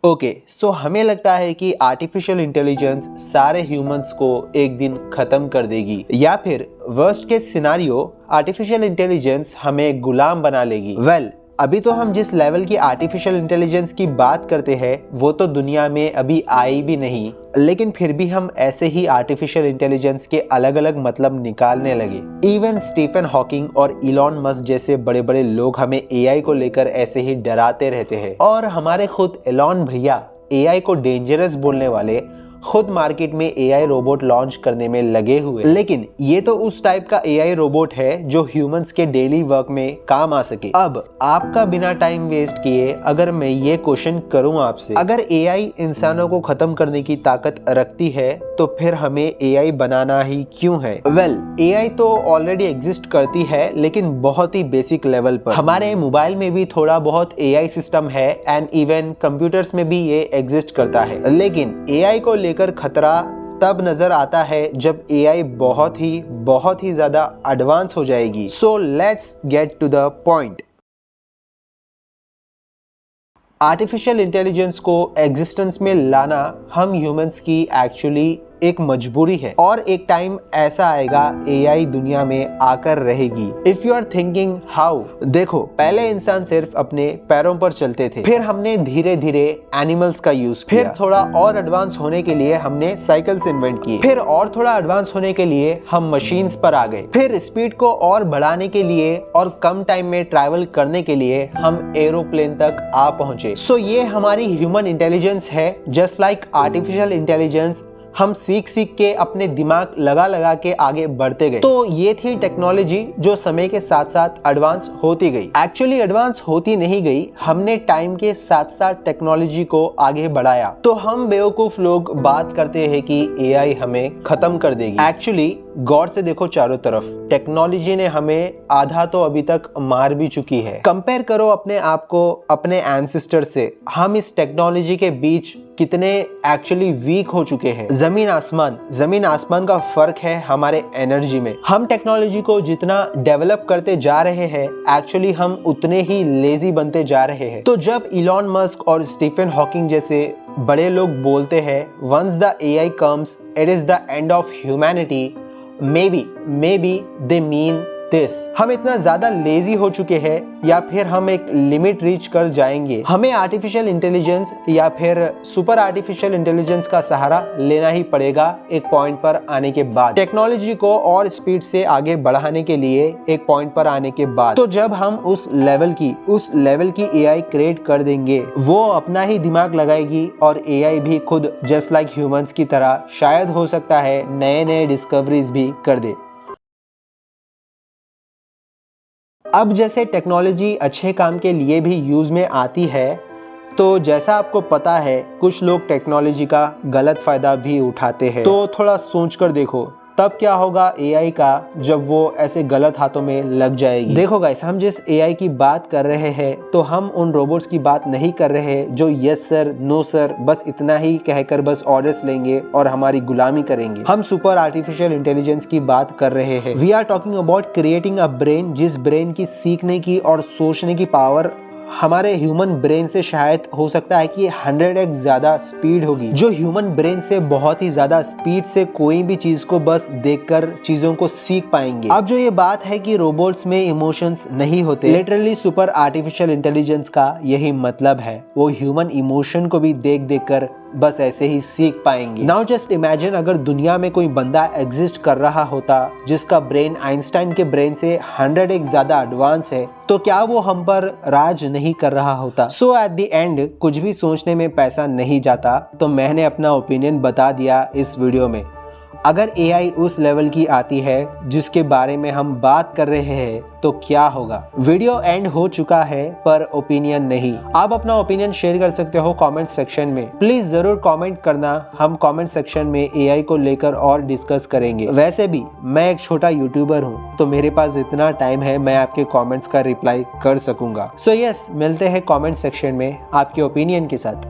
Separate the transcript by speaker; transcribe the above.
Speaker 1: Okay, सो हमें लगता है कि आर्टिफिशियल इंटेलिजेंस सारे ह्यूमंस को एक दिन खत्म कर देगी, या फिर worst case scenario artificial intelligence हमें गुलाम बना लेगी। अभी तो हम जिस लेवल की आर्टिफिशियल इंटेलिजेंस की बात करते हैं वो तो दुनिया में अभी आई भी नहीं, लेकिन फिर भी हम ऐसे ही आर्टिफिशियल इंटेलिजेंस के अलग अलग मतलब निकालने लगे। इवन स्टीफन हॉकिंग और इलॉन मस्क जैसे बड़े बड़े लोग हमें एआई को लेकर ऐसे ही डराते रहते हैं, और हमारे खुद एलॉन भैया एआई को डेंजरस बोलने वाले खुद मार्केट में एआई रोबोट लॉन्च करने में लगे हुए। लेकिन ये तो उस टाइप का एआई रोबोट है जो ह्यूमंस के डेली वर्क में काम आ सके। अब आपका बिना टाइम वेस्ट किए अगर मैं ये क्वेश्चन करूं आपसे, अगर एआई इंसानों को खत्म करने की ताकत रखती है तो फिर हमें एआई बनाना ही क्यों है? एआई तो ऑलरेडी एग्जिस्ट करती है, लेकिन बहुत ही बेसिक लेवल पर। हमारे मोबाइल में भी थोड़ा बहुत एआई सिस्टम है एंड इवन कंप्यूटर्स में भी ये एग्जिस्ट करता है। लेकिन एआई को लेकर खतरा तब नजर आता है जब एआई बहुत ही ज्यादा एडवांस हो जाएगी। So let's get to the point. Artificial intelligence को एग्जिस्टेंस में लाना हम ह्यूमंस की एक्चुअली एक मजबूरी है, और एक टाइम ऐसा आएगा एआई दुनिया में आकर रहेगी। If you are thinking how, देखो पहले इंसान सिर्फ अपने पैरों पर चलते थे, फिर हमने धीरे धीरे एनिमल्स का यूज किया, फिर थोड़ा और एडवांस होने के लिए हमने साइकिल्स इन्वेंट किए, फिर और थोड़ा एडवांस होने के लिए हम मशीन्स पर आ गए, फिर स्पीड को और बढ़ाने के लिए और कम टाइम में ट्रैवल करने के लिए हम एरोप्लेन तक आ पहुंचे। सो ये हमारी ह्यूमन इंटेलिजेंस है। जस्ट लाइक आर्टिफिशियल इंटेलिजेंस हम सीख के अपने दिमाग लगा के आगे बढ़ते गए। तो ये थी टेक्नोलॉजी जो समय के साथ साथ एडवांस होती गई। एक्चुअली एडवांस होती नहीं गई, हमने टाइम के साथ साथ टेक्नोलॉजी को आगे बढ़ाया। तो हम बेवकूफ लोग बात करते हैं कि एआई हमें खत्म कर देगी। एक्चुअली गौर से देखो चारों तरफ, टेक्नोलॉजी ने हमें आधा तो अभी तक मार भी चुकी है। कंपेयर करो अपने आप को अपने एंसेस्टर से। हम इस टेक्नोलॉजी के बीच कितने एक्चुअली वीक हो चुके हैं। जमीन आसमान का फर्क है हमारे एनर्जी में। हम टेक्नोलॉजी को जितना डेवलप करते जा रहे हैं, एक्चुअली हम उतने ही लेजी बनते जा रहे हैं। तो जब इलॉन मस्क और स्टीफन हॉकिंग जैसे बड़े लोग बोलते हैं once the AI comes it is the end of humanity, maybe they mean this। हम इतना ज्यादा लेजी हो चुके हैं, या फिर हम एक लिमिट रीच कर जाएंगे। हमें आर्टिफिशियल इंटेलिजेंस या फिर सुपर आर्टिफिशियल इंटेलिजेंस का सहारा लेना ही पड़ेगा एक पॉइंट पर आने के बाद। टेक्नोलॉजी को और स्पीड से आगे बढ़ाने के लिए एक पॉइंट पर आने के बाद। तो जब हम उस लेवल की एआई क्रिएट कर देंगे, वो अपना ही दिमाग लगाएगी, और एआई भी खुद जस्ट लाइक ह्यूमंस की तरह शायद हो सकता है नए डिस्कवरीज भी कर दे। अब जैसे टेक्नोलॉजी अच्छे काम के लिए भी यूज में आती है, तो जैसा आपको पता है कुछ लोग टेक्नोलॉजी का गलत फायदा भी उठाते हैं। तो थोड़ा सोच कर देखो तब क्या होगा एआई का जब वो ऐसे गलत हाथों में लग जाएगी। देखो गाइस, हम जिस एआई की बात कर रहे हैं तो हम उन रोबोट्स की बात नहीं कर रहे हैं जो यस सर नो सर बस इतना ही कहकर बस ऑर्डर्स लेंगे और हमारी गुलामी करेंगे। हम सुपर आर्टिफिशियल इंटेलिजेंस की बात कर रहे हैं। We are talking about creating a brain, जिस ब्रेन की सीखने की और सोचने की पावर हमारे ह्यूमन ब्रेन से शायद हो सकता है कि 100x ज्यादा स्पीड होगी, जो ह्यूमन ब्रेन से बहुत ही ज्यादा स्पीड से कोई भी चीज को बस देखकर चीजों को सीख पाएंगे। अब जो ये बात है कि रोबोट्स में इमोशंस नहीं होते, लिटरली सुपर आर्टिफिशियल इंटेलिजेंस का यही मतलब है। वो ह्यूमन इमोशन को भी देख कर बस ऐसे ही सीख पाएंगे। नाउ जस्ट इमेजिन अगर दुनिया में कोई बंदा एग्जिस्ट कर रहा होता जिसका ब्रेन आइंस्टाइन के ब्रेन से 100x ज्यादा एडवांस है, तो क्या वो हम पर राज नहीं कर रहा होता? सो एट द एंड कुछ भी सोचने में पैसा नहीं जाता, तो मैंने अपना ओपिनियन बता दिया इस वीडियो में। अगर एआई उस लेवल की आती है जिसके बारे में हम बात कर रहे हैं तो क्या होगा? वीडियो एंड हो चुका है पर ओपिनियन नहीं। आप अपना ओपिनियन शेयर कर सकते हो कमेंट सेक्शन में। प्लीज जरूर कमेंट करना, हम कमेंट सेक्शन में एआई को लेकर और डिस्कस करेंगे। वैसे भी मैं एक छोटा यूट्यूबर हूँ, तो मेरे पास इतना टाइम है मैं आपके कमेंट्स का रिप्लाई कर सकूंगा। सो यस, मिलते हैं कमेंट सेक्शन में आपके ओपिनियन के साथ।